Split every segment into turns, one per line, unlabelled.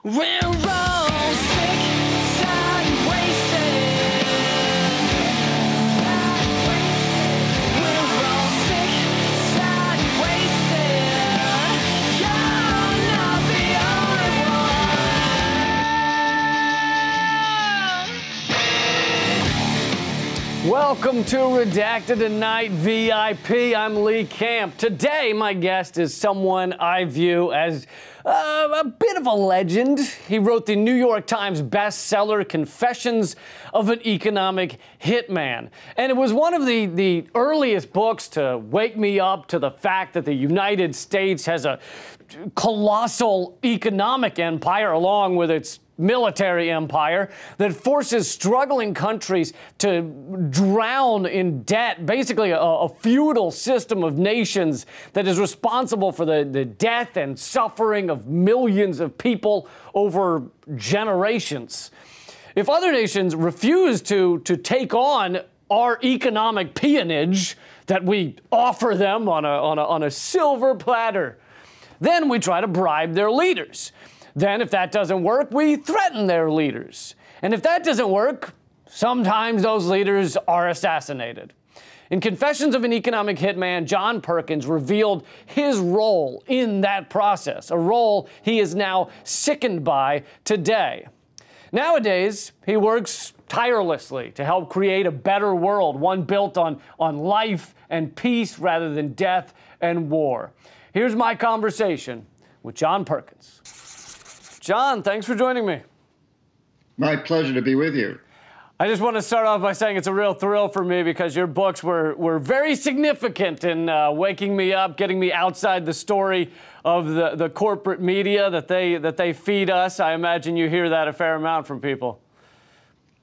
We're all sick, tired, wasted. We're all sick, tired, wasted. You're not the only one. Welcome to Redacted Tonight VIP. I'm Lee Camp. Today, my guest is someone I view as a bit of a legend. He wrote the New York Times bestseller, Confessions of an Economic Hitman. And it was one of the earliest books to wake me up to the fact that the United States has a colossal economic empire along with its military empire that forces struggling countries to drown in debt, basically a feudal system of nations that is responsible for the death and suffering of millions of people over generations. If other nations refuse to take on our economic peonage that we offer them on a silver platter, then we try to bribe their leaders. Then, if that doesn't work, we threaten their leaders. And if that doesn't work, sometimes those leaders are assassinated. In Confessions of an Economic Hitman, John Perkins revealed his role in that process, a role he is now sickened by today. Nowadays, he works tirelessly to help create a better world, one built on life and peace rather than death and war. Here's my conversation with John Perkins. John, thanks for joining me.
My pleasure to be with you.
I just want to start off by saying it's a real thrill for me because your books were very significant in waking me up, getting me outside the story of the corporate media that they feed us. I imagine you hear that a fair amount from people.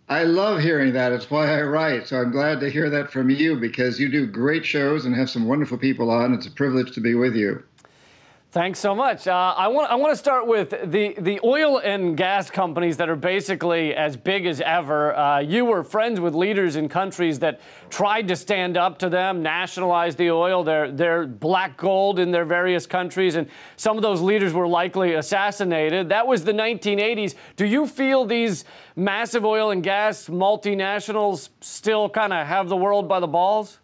I love hearing that. It's why I write. So I'm glad to hear that from you because you do great shows and have some wonderful people on. It's a privilege to be with you.
Thanks so much. I want to start with the oil and gas companies that are basically as big as ever. You were friends with leaders in countries that tried to stand up to them, nationalize the oil, their black gold in their various countries, and some of those leaders were likely assassinated. That was the 1980s. Do you feel these massive oil and gas multinationals still kind of have the world by the balls?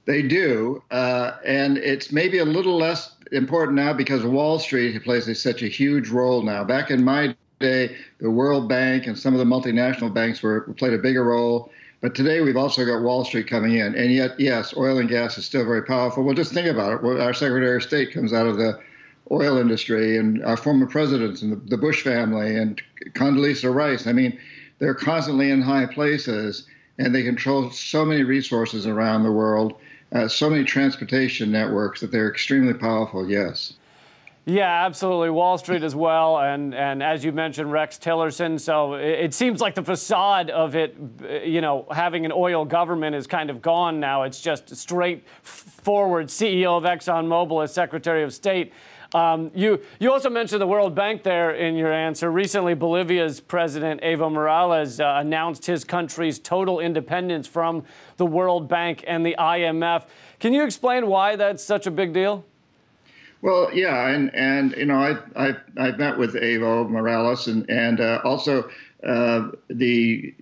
They do, and it's maybe a little less important now because Wall Street plays such a huge role now. Back in my day, the World Bank and some of the multinational banks played a bigger role. But today we've also got Wall Street coming in. And yet, yes, oil and gas is still very powerful. Well, just think about it. Our Secretary of State comes out of the oil industry, and our former presidents and the Bush family and Condoleezza Rice. I mean, they're constantly in high places, and they control so many resources around the world. So many transportation networks that they're extremely powerful, yes.
Yeah, absolutely. Wall Street as well. And as you mentioned, Rex Tillerson. So it seems like the facade of it, having an oil government is kind of gone now. It's just straightforward CEO of ExxonMobil as Secretary of State. You also mentioned the World Bank there in your answer. Recently, Bolivia's President Evo Morales announced his country's total independence from the World Bank and the IMF. Can you explain why that's such a big deal?
Well, yeah, and I've met with Evo Morales and also the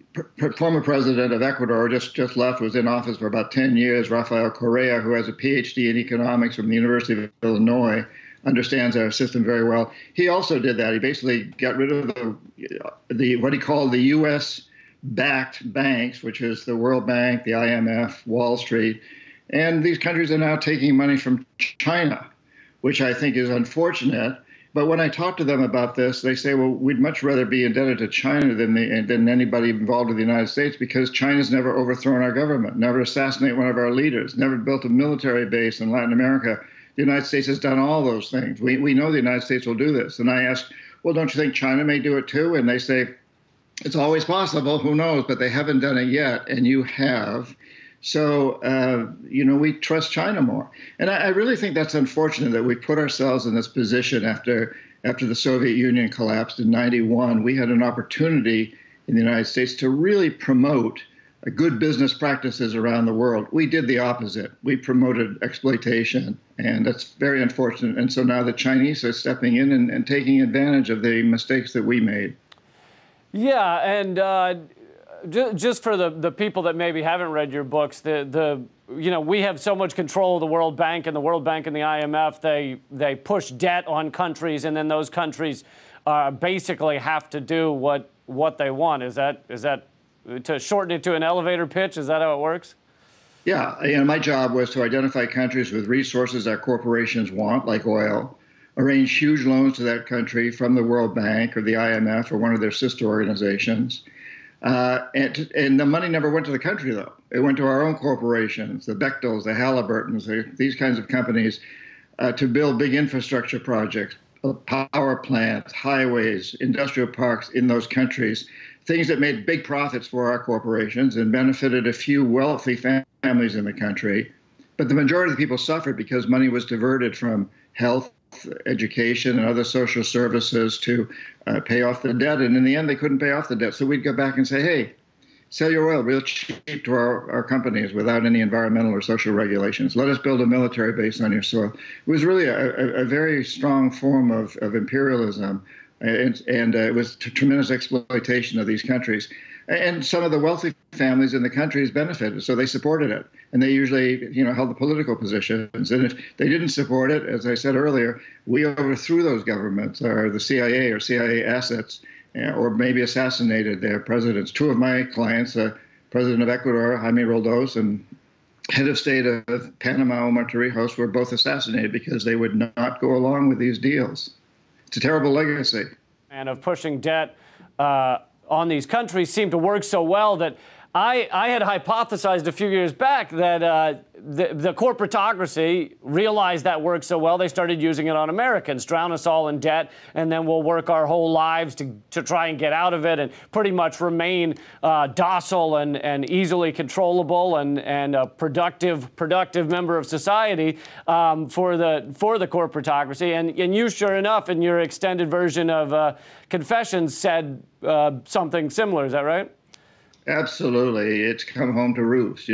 former president of Ecuador just left, was in office for about 10 years, Rafael Correa, who has a PhD in economics from the University of Illinois. Understands our system very well. He also did that. He basically got rid of the what he called the U.S.-backed banks, which is the World Bank, the IMF, Wall Street, and these countries are now taking money from China, which I think is unfortunate. But when I talk to them about this, they say, well, we'd much rather be indebted to China than anybody involved with the United States because China's never overthrown our government, never assassinated one of our leaders, never built a military base in Latin America. The United States has done all those things. We know the United States will do this. And I asked, well, don't you think China may do it too? And they say, it's always possible. Who knows? But they haven't done it yet. And you have. So, we trust China more. And I really think that's unfortunate that we put ourselves in this position after the Soviet Union collapsed in '91. We had an opportunity in the United States to really promote good business practices around the world. We did the opposite. We promoted exploitation, and that's very unfortunate. And so now the Chinese are stepping in and taking advantage of the mistakes that we made.
Yeah, and just for the people that maybe haven't read your books, we have so much control of the World Bank, and the World Bank and the IMF, they push debt on countries, and then those countries basically have to do what they want. Is that to shorten it to an elevator pitch? Is that how it works?
Yeah, my job was to identify countries with resources that corporations want, like oil, arrange huge loans to that country from the World Bank or the IMF or one of their sister organizations. And the money never went to the country, though. It went to our own corporations, the Bechtels, the Halliburtons, these kinds of companies, to build big infrastructure projects, power plants, highways, industrial parks in those countries, things that made big profits for our corporations and benefited a few wealthy families in the country. But the majority of the people suffered because money was diverted from health, education, and other social services to pay off the debt. And in the end, they couldn't pay off the debt. So we'd go back and say, hey, sell your oil real cheap to our companies without any environmental or social regulations. Let us build a military base on your soil. It was really a very strong form of imperialism. And it was tremendous exploitation of these countries. And some of the wealthy families in the countries benefited, so they supported it. And they usually, held the political positions. And if they didn't support it, as I said earlier, we overthrew those governments, or the CIA or CIA assets, or maybe assassinated their presidents. Two of my clients, President of Ecuador, Jaime Roldos, and head of state of Panama, Omar Torrijos, were both assassinated because they would not go along with these deals. It's a terrible legacy. And
of pushing debt on these countries seemed to work so well that I had hypothesized a few years back that the corporatocracy realized that worked so well, they started using it on Americans, drown us all in debt, and then we'll work our whole lives to try and get out of it and pretty much remain docile and easily controllable and a productive member of society for the corporatocracy. And you, sure enough, in your extended version of Confessions, said something similar. Is that right?
Absolutely. It's come home to roost,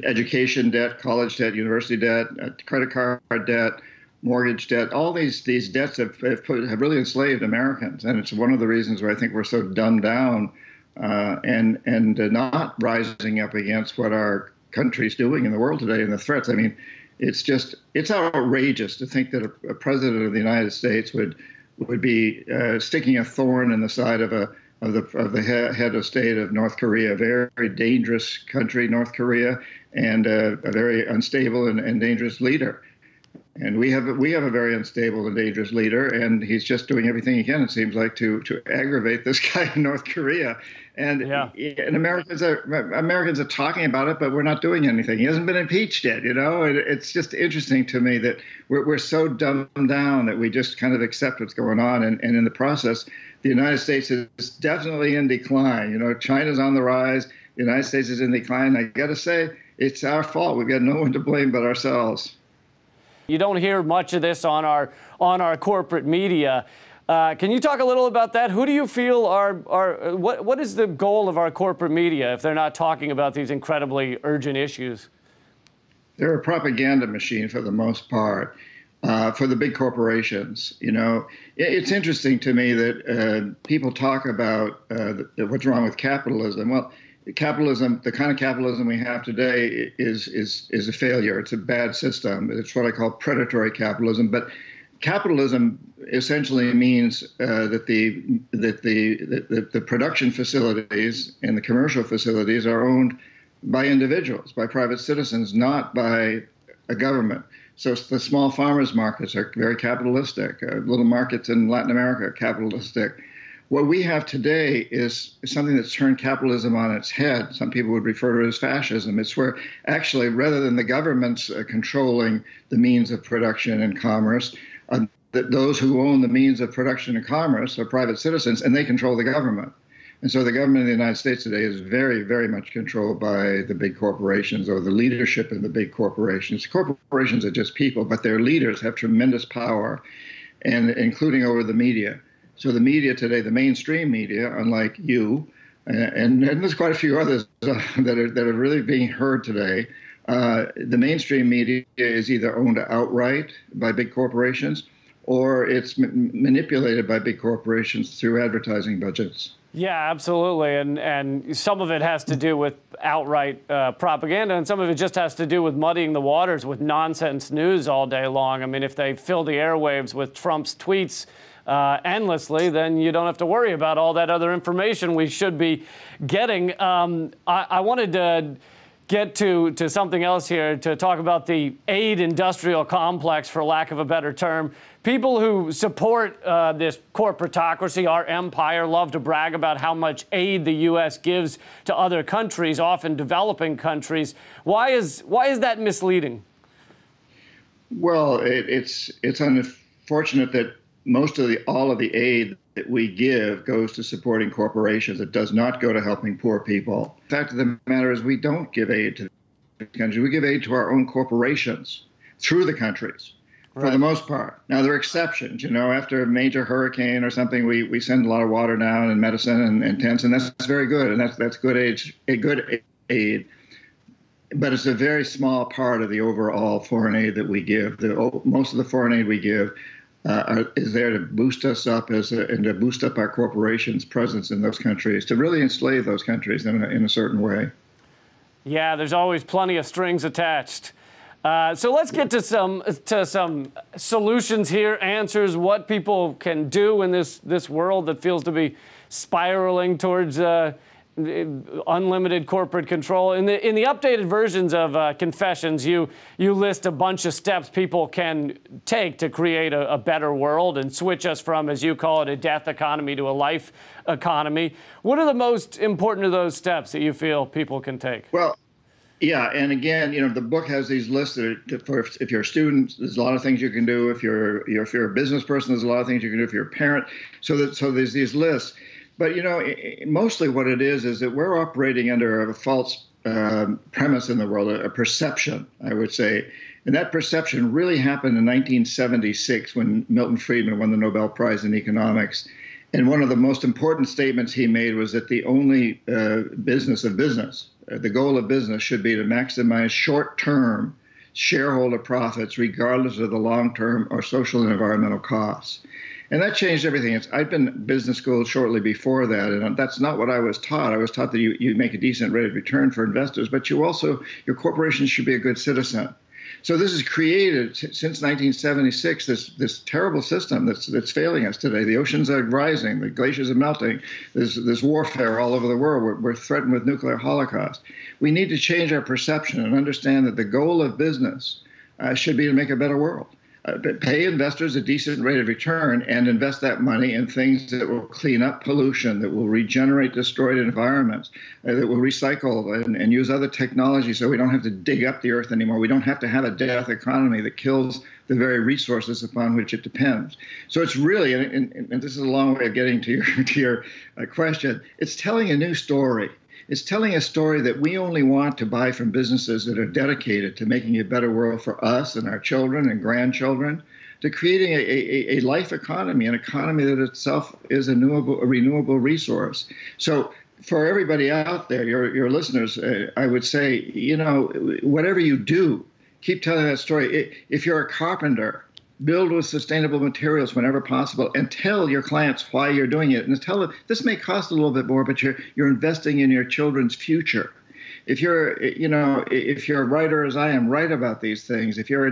education debt, college debt, university debt, credit card debt, mortgage debt. All these debts have really enslaved Americans. And it's one of the reasons why I think we're so dumbed down and not rising up against what our country's doing in the world today and the threats. I mean, it's outrageous to think that a president of the United States would be sticking a thorn in the side of the head of state of North Korea, a very dangerous country, North Korea, and a very unstable and dangerous leader. And we have a very unstable and dangerous leader, and he's just doing everything he can, it seems like, to aggravate this guy in North Korea. And Americans are talking about it, but we're not doing anything. He hasn't been impeached yet, It's just interesting to me that we're so dumbed down that we just kind of accept what's going on. And in the process, the United States is definitely in decline. China's on the rise. The United States is in decline. I got to say, it's our fault. We've got no one to blame but ourselves.
You don't hear much of this on our corporate media. Can you talk a little about that? Who do you feel what is the goal of our corporate media if they're not talking about these incredibly urgent issues?
They're a propaganda machine for the most part, for the big corporations. It's interesting to me that people talk about what's wrong with capitalism. Well, capitalism, the kind of capitalism we have today, is a failure. It's a bad system. It's what I call predatory capitalism. But capitalism essentially means that the production facilities and the commercial facilities are owned by individuals, by private citizens, not by a government. So the small farmers markets are very capitalistic. Little markets in Latin America are capitalistic. What we have today is something that's turned capitalism on its head. Some people would refer to it as fascism. It's where actually, rather than the governments controlling the means of production and commerce, that those who own the means of production and commerce are private citizens, and they control the government. And so the government of the United States today is very, very much controlled by the big corporations, or the leadership in the big corporations. Corporations are just people, but their leaders have tremendous power, and including over the media. So the media today, the mainstream media, unlike you, and there's quite a few others that are really being heard today. The mainstream media is either owned outright by big corporations, or it's manipulated by big corporations through advertising budgets.
Yeah, absolutely. And some of it has to do with outright propaganda, and some of it just has to do with muddying the waters with nonsense news all day long. I mean, if they fill the airwaves with Trump's tweets endlessly, then you don't have to worry about all that other information we should be getting. I wanted to get to something else here to talk about the aid industrial complex, for lack of a better term. People who support this corporatocracy, our empire, love to brag about how much aid the U.S. gives to other countries, often developing countries. Why is that misleading?
Well, it's unfortunate that all of the aid that we give goes to supporting corporations. It does not go to helping poor people. The fact of the matter is we don't give aid to the countries. We give aid to our own corporations through the countries, for the most part. Now, there are exceptions. After a major hurricane or something, we send a lot of water down and medicine and tents, and that's very good, and that's good aid. But it's a very small part of the overall foreign aid that we give. Most of the foreign aid we give is there to boost us up and to boost up our corporations' presence in those countries, to really enslave those countries in a certain way. Yeah,
there's always plenty of strings attached. So let's get to some solutions here, answers, what people can do in this world that feels to be spiraling towards unlimited corporate control. In the updated versions of Confessions, you list a bunch of steps people can take to create a better world and switch us from, as you call it, a death economy to a life economy. What are the most important of those steps that you feel people can take?
Well, yeah, and again, the book has these lists for if you're a student, there's a lot of things you can do. If you're a business person, there's a lot of things you can do. If you're a parent, so there's these lists. But mostly what it is that we're operating under a false premise in the world, a perception, I would say. And that perception really happened in 1976 when Milton Friedman won the Nobel Prize in economics. And one of the most important statements he made was that the only business of business, the goal of business should be to maximize short-term shareholder profits, regardless of the long-term or social and environmental costs. And that changed everything. I'd been in business school shortly before that, and that's not what I was taught. I was taught that you make a decent rate of return for investors, but your corporation should be a good citizen. So this has created, since 1976, this terrible system that's failing us today. The oceans are rising, the glaciers are melting, there's warfare all over the world. We're threatened with nuclear holocaust. We need to change our perception and understand that the goal of business should be to make a better world. Pay investors a decent rate of return and invest that money in things that will clean up pollution, that will regenerate destroyed environments, that will recycle and use other technologies so we don't have to dig up the earth anymore. We don't have to have a death economy that kills the very resources upon which it depends. So it's really, and this is a long way of getting to your question, it's telling a new story. It's telling a story that we only want to buy from businesses that are dedicated to making a better world for us and our children and grandchildren, to creating a life economy, an economy that itself is a renewable resource. So for everybody out there, your listeners, I would say, whatever you do, keep telling that story. If you're a carpenter, build with sustainable materials whenever possible, and tell your clients why you're doing it. And tell them this may cost a little bit more, but you're investing in your children's future. If you're a writer, as I am, write about these things. If you're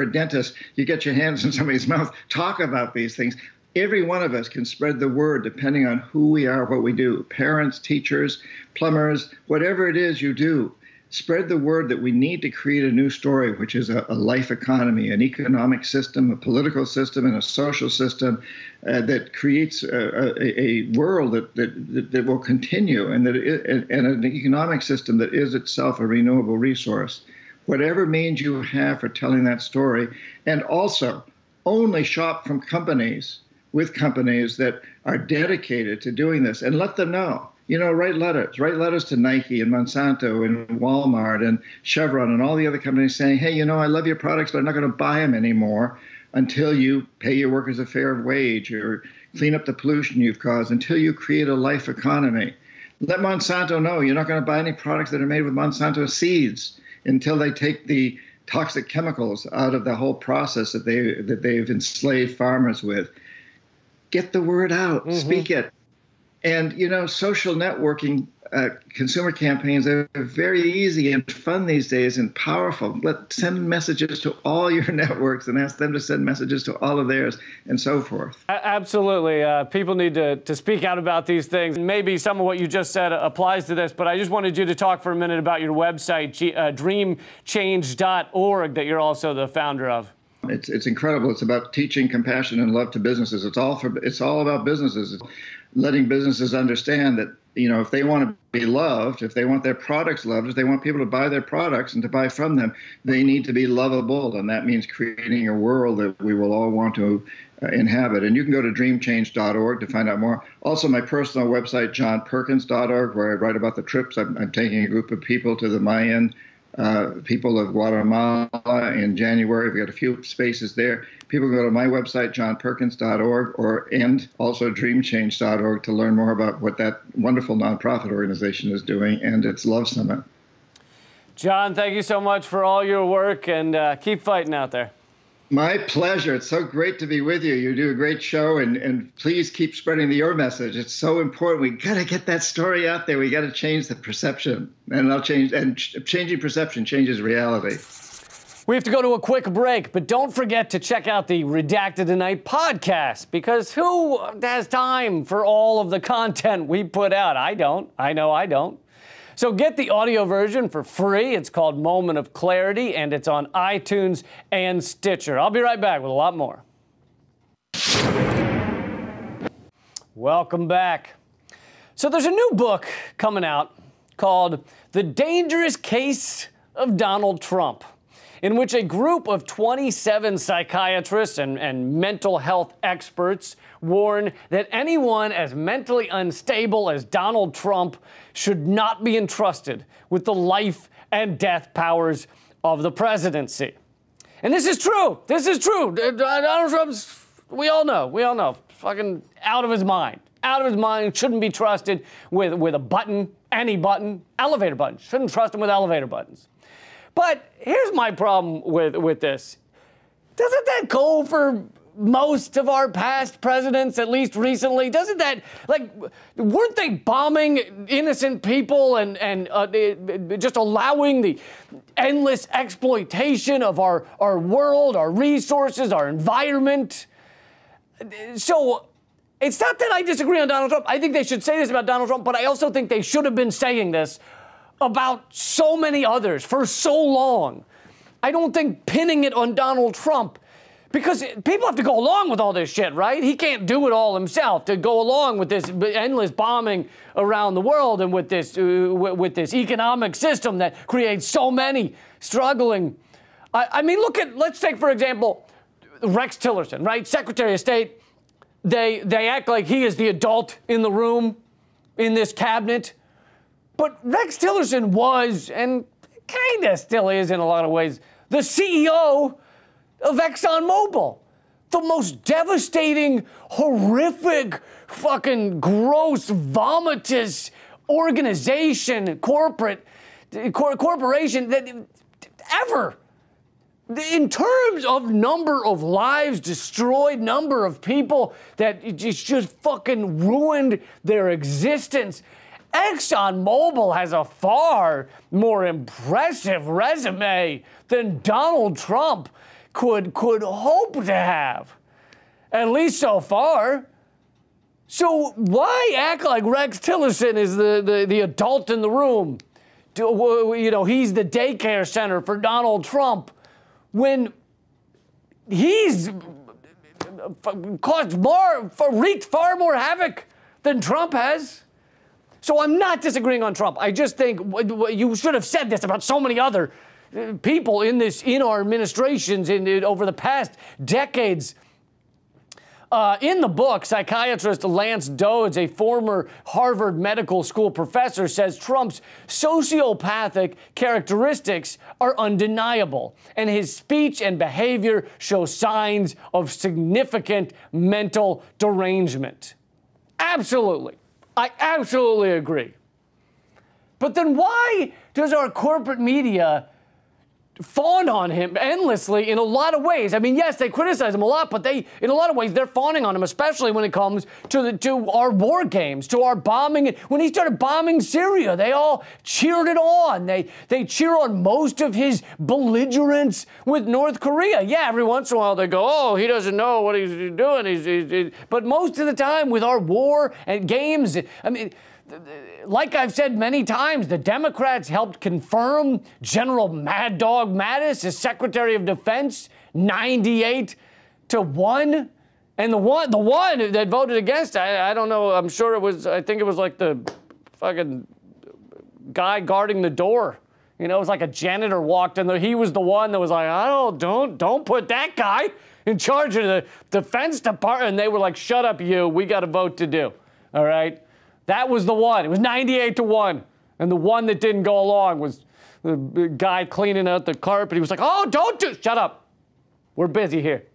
a dentist, you get your hands in somebody's mouth, talk about these things. Every one of us can spread the word depending on who we are, what we do. Parents, teachers, plumbers, whatever it is you do. Spread the word that we need to create a new story, which is a life economy, an economic system, a political system, and a social system that creates a world that will continue, and an economic system that is itself a renewable resource. Whatever means you have for telling that story, and also only shop from companies that are dedicated to doing this, and let them know. Write letters to Nike and Monsanto and Walmart and Chevron and all the other companies saying, hey, I love your products, but I'm not going to buy them anymore until you pay your workers a fair wage or clean up the pollution you've caused, until you create a life economy. Let Monsanto know you're not going to buy any products that are made with Monsanto seeds until they take the toxic chemicals out of the whole process that they've enslaved farmers with. Get the word out, speak it. And, social networking, consumer campaigns are very easy and fun these days and powerful. Send messages to all your networks and ask them to send messages to all of theirs and so forth.
Absolutely. People need to speak out about these things. Maybe some of what you just said applies to this, but I just wanted you to talk for a minute about your website, dreamchange.org, that you're also the founder of.
It's incredible. It's about teaching compassion and love to businesses. It's all about businesses. It's letting businesses understand that, if they want to be loved, if they want their products loved, if they want people to buy their products and to buy from them, they need to be lovable. And that means creating a world that we will all want to inhabit. And you can go to dreamchange.org to find out more. Also, my personal website, johnperkins.org, where I write about the trips. I'm taking a group of people to the Mayan people of Guatemala in January. We've got a few spaces there. People can go to my website, johnperkins.org, and also dreamchange.org to learn more about what that wonderful nonprofit organization is doing and its Love Summit.
John, thank you so much for all your work, and keep fighting out there.
My pleasure. It's so great to be with you. You do a great show, and please keep spreading your message. It's so important. We got to get that story out there. We got to change the perception, and changing perception changes reality.
We have to go to a quick break, but don't forget to check out the Redacted Tonight podcast, because who has time for all of the content we put out? I don't. I know I don't. So get the audio version for free. It's called Moment of Clarity, and it's on iTunes and Stitcher. I'll be right back with a lot more. Welcome back. So there's a new book coming out called The Dangerous Case of Donald Trump, in which a group of 27 psychiatrists and mental health experts warn that anyone as mentally unstable as Donald Trump should not be entrusted with the life and death powers of the presidency. And this is true. This is true. Donald Trump's, we all know, fucking out of his mind. Out of his mind, shouldn't be trusted with a button, any button, elevator button. Shouldn't trust him with elevator buttons. But here's my problem with this. Doesn't that go for most of our past presidents, at least recently? Doesn't that, weren't they bombing innocent people and just allowing the endless exploitation of our world, our resources, our environment? So it's not that I disagree on Donald Trump. I think they should say this about Donald Trump, but I also think they should have been saying this about so many others for so long. I don't think pinning it on Donald Trump, because people have to go along with all this shit, right? He can't do it all himself, to go along with this endless bombing around the world and with this economic system that creates so many struggling. I mean, let's take, for example, Rex Tillerson, right? Secretary of State. They act like he is the adult in the room, in this cabinet. But Rex Tillerson was, and kind of still is in a lot of ways, the CEO of ExxonMobil. The most devastating, horrific, fucking gross, vomitous organization, corporation that ever. In terms of number of lives destroyed, number of people that just fucking ruined their existence, ExxonMobil has a far more impressive resume than Donald Trump could hope to have, at least so far. So why act like Rex Tillerson is the adult in the room? He's the daycare center for Donald Trump, when he's wreaked far more havoc than Trump has. So I'm not disagreeing on Trump. I just think you should have said this about so many other people in our administrations over the past decades. In the book, psychiatrist Lance Dodds, a former Harvard Medical School professor, says Trump's sociopathic characteristics are undeniable, and his speech and behavior show signs of significant mental derangement. Absolutely. I absolutely agree. But then why does our corporate media fawn on him endlessly in a lot of ways? I mean, yes, they criticize him a lot, but in a lot of ways, they're fawning on him, especially when it comes to our war games, to our bombing. When he started bombing Syria, they all cheered it on. They cheer on most of his belligerence with North Korea. Yeah, every once in a while they go, oh, he doesn't know what he's doing. But most of the time with our war and games, I mean, like I've said many times, the Democrats helped confirm General Mad Dog Mattis as Secretary of Defense 98-1. And the one that voted against, I don't know, I'm sure it was, I think it was like the fucking guy guarding the door. You know, it was like a janitor walked in there. He was the one that was like, oh, don't put that guy in charge of the Defense Department. And they were like, shut up, you. We got a vote to do. All right. That was the one. It was 98-1. And the one that didn't go along was the guy cleaning out the carpet. He was like, oh, shut up. We're busy here.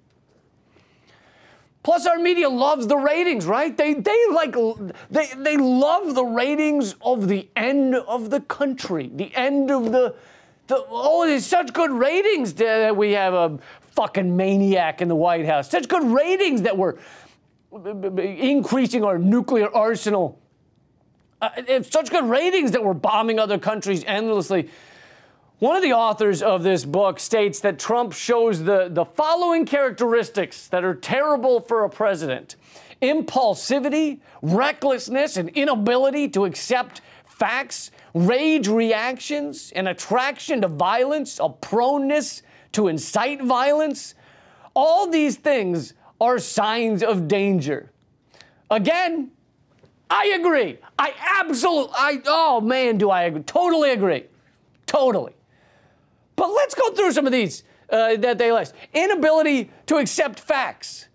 Plus, our media loves the ratings, right? They love the ratings of the end of the country, the end of oh, there's such good ratings that we have a fucking maniac in the White House. Such good ratings that we're increasing our nuclear arsenal. It's such good ratings that we're bombing other countries endlessly. One of the authors of this book states that Trump shows the following characteristics that are terrible for a president: impulsivity, recklessness, and inability to accept facts, rage reactions, an attraction to violence, a proneness to incite violence. All these things are signs of danger. Again, I agree. Oh man, do I agree. Totally agree. Totally. But let's go through some of these that they list. Inability to accept facts.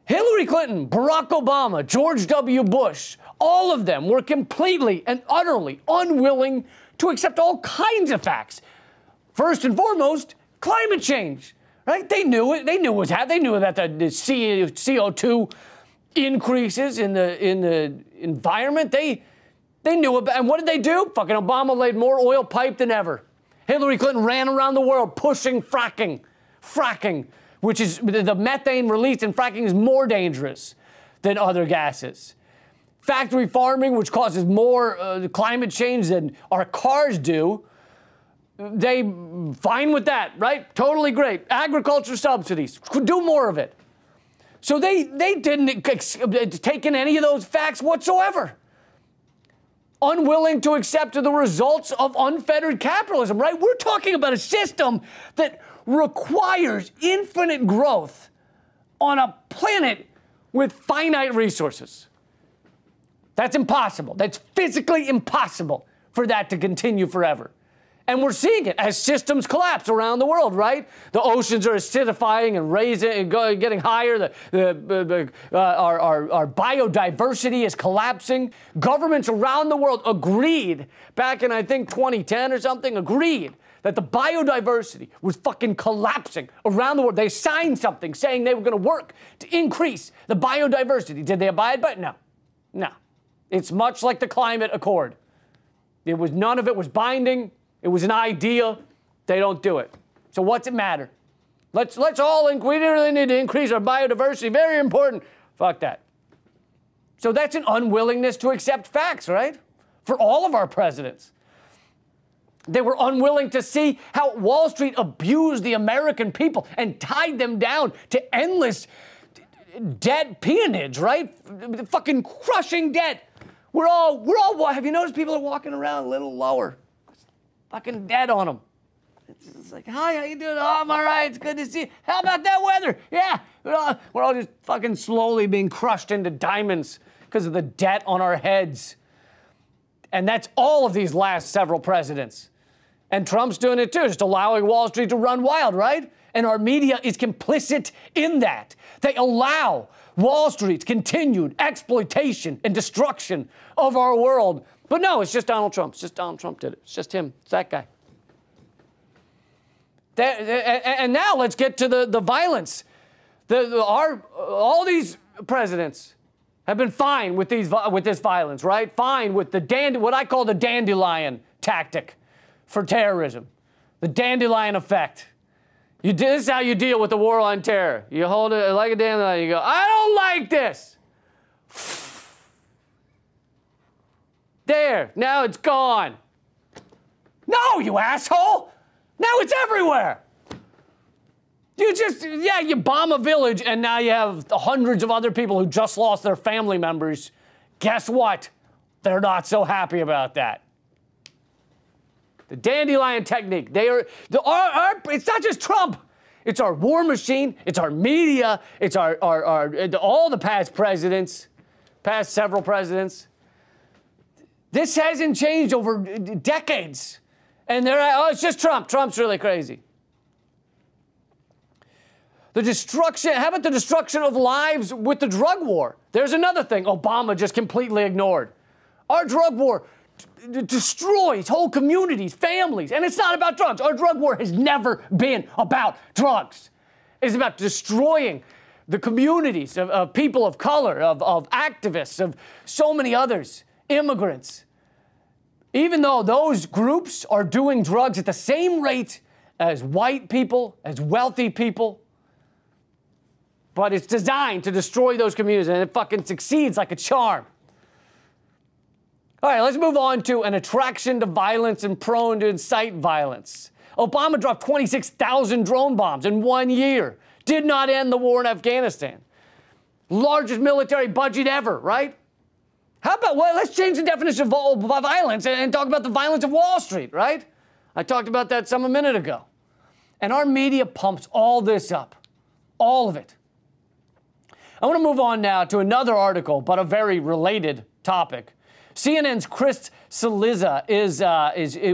Hillary Clinton, Barack Obama, George W. Bush, all of them were completely and utterly unwilling to accept all kinds of facts. First and foremost, climate change, right? They knew it. They knew it was happening. They knew that the CO2 increases in the environment. They knew about, and what did they do? Fucking Obama laid more oil pipe than ever. Hillary Clinton ran around the world pushing fracking, which is the methane released in fracking is more dangerous than other gases. Factory farming, which causes more climate change than our cars do. They fine with that, right? Totally great. Agriculture subsidies, could do more of it. So they didn't take in any of those facts whatsoever. Unwilling to accept the results of unfettered capitalism, right? We're talking about a system that requires infinite growth on a planet with finite resources. That's impossible. That's physically impossible for that to continue forever. And we're seeing it as systems collapse around the world, right? The oceans are acidifying and raising and getting higher. Our biodiversity is collapsing. Governments around the world agreed back in, I think, 2010 or something, agreed that the biodiversity was fucking collapsing around the world. They signed something saying they were going to work to increase the biodiversity. Did they abide by it? No. No. It's much like the climate accord. None of it was binding. It was an idea. They don't do it. So what's it matter? We really need to increase our biodiversity. Very important. Fuck that. So that's an unwillingness to accept facts, right? For all of our presidents. They were unwilling to see how Wall Street abused the American people and tied them down to endless debt peonage, right? Fucking crushing debt. We're all, have you noticed people are walking around a little lower? Fucking dead on them. It's like, hi, how you doing? Oh, I'm all right. It's good to see you. How about that weather? Yeah. We're all just fucking slowly being crushed into diamonds because of the debt on our heads. And that's all of these last several presidents. And Trump's doing it too, just allowing Wall Street to run wild, right? And our media is complicit in that. They allow Wall Street's continued exploitation and destruction of our world. But no, it's just Donald Trump. It's just Donald Trump did it. It's just him. It's that guy. And now let's get to the violence. All these presidents have been fine with this violence, right? Fine with what I call the dandelion tactic for terrorism, the dandelion effect. This is how you deal with the war on terror. You hold it like a dandelion. You go, I don't like this. There, now it's gone. No, you asshole! Now it's everywhere. You bomb a village and now you have hundreds of other people who just lost their family members. Guess what? They're not so happy about that. The dandelion technique. It's not just Trump. It's our war machine. It's our media. It's all the past presidents, past several presidents. This hasn't changed over decades. And it's just Trump. Trump's really crazy. The destruction, how about the destruction of lives with the drug war? There's another thing Obama just completely ignored. Our drug war destroys whole communities, families, and it's not about drugs. Our drug war has never been about drugs. It's about destroying the communities of people of color, of activists, of so many others, immigrants. Even though those groups are doing drugs at the same rate as white people, as wealthy people, but it's designed to destroy those communities, and it fucking succeeds like a charm. All right, let's move on to an attraction to violence and prone to incite violence. Obama dropped 26,000 drone bombs in 1 year. Did not end the war in Afghanistan. Largest military budget ever, right? How about, let's change the definition of violence and talk about the violence of Wall Street, right? I talked about that a minute ago. And our media pumps all this up. All of it. I want to move on now to another article, but a very related topic. CNN's Chris Cillizza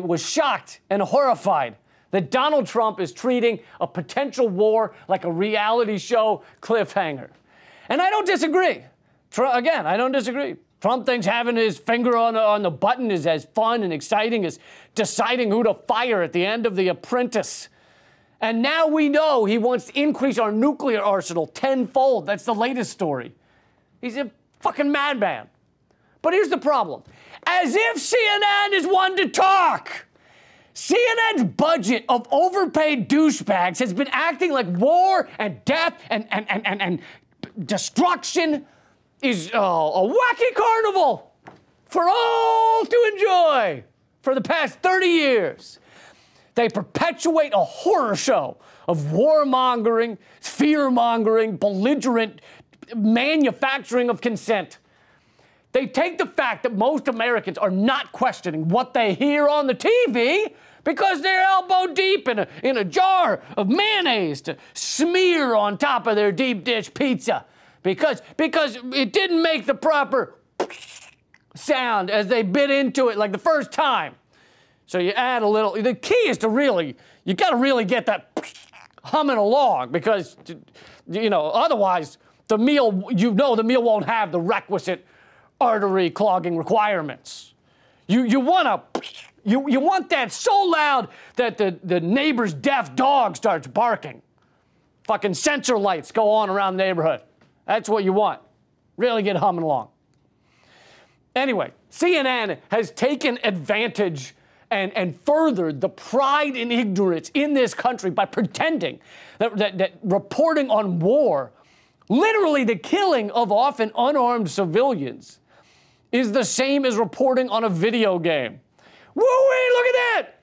was shocked and horrified that Donald Trump is treating a potential war like a reality show cliffhanger. And I don't disagree. Again, I don't disagree. Trump thinks having his finger on the button is as fun and exciting as deciding who to fire at the end of The Apprentice. And now we know he wants to increase our nuclear arsenal tenfold. That's the latest story. He's a fucking madman. But here's the problem. As if CNN is one to talk. CNN's budget of overpaid douchebags has been acting like war and death and destruction is a wacky carnival for all to enjoy for the past 30 years. They perpetuate a horror show of warmongering, fear-mongering, belligerent manufacturing of consent. They take the fact that most Americans are not questioning what they hear on the TV because they're elbow deep in a jar of mayonnaise to smear on top of their deep dish pizza because it didn't make the proper sound as they bit into it like the first time. So you add a little. The key is you got to really get that humming along because, otherwise the meal won't have the requisite artery clogging requirements. You want that so loud that the neighbor's deaf dog starts barking. Fucking sensor lights go on around the neighborhood. That's what you want. Really get humming along. Anyway, CNN has taken advantage and furthered the pride and ignorance in this country by pretending that reporting on war, literally the killing of often unarmed civilians, is the same as reporting on a video game. Woo-wee, look at that!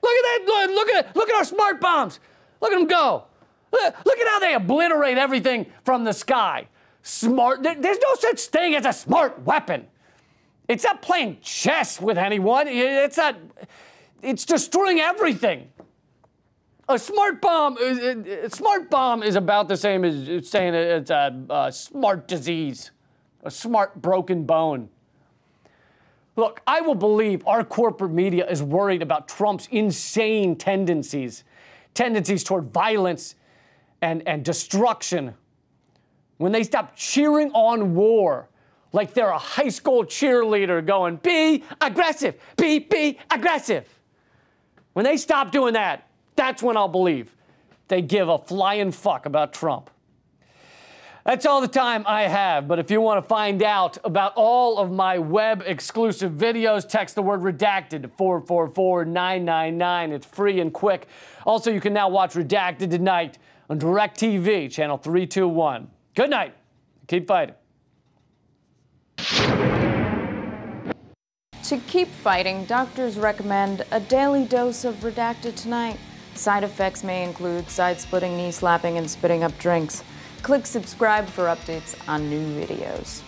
Look at our smart bombs! Look at them go! Look at how they obliterate everything from the sky. There's no such thing as a smart weapon. It's not playing chess with anyone. It's destroying everything. A smart bomb is about the same as saying it's a smart disease, a smart broken bone. Look, I will believe our corporate media is worried about Trump's insane tendencies toward violence and destruction when they stop cheering on war like they're a high school cheerleader going, be aggressive, be aggressive. When they stop doing that, that's when I'll believe they give a flying fuck about Trump. That's all the time I have, but if you want to find out about all of my web-exclusive videos, text the word redacted to 444-999. It's free and quick. Also, you can now watch Redacted tonight on DirecTV, channel 321. Good night. Keep fighting.
To keep fighting, doctors recommend a daily dose of Redacted tonight. Side effects may include side-splitting, knee slapping, and spitting up drinks. Click subscribe for updates on new videos.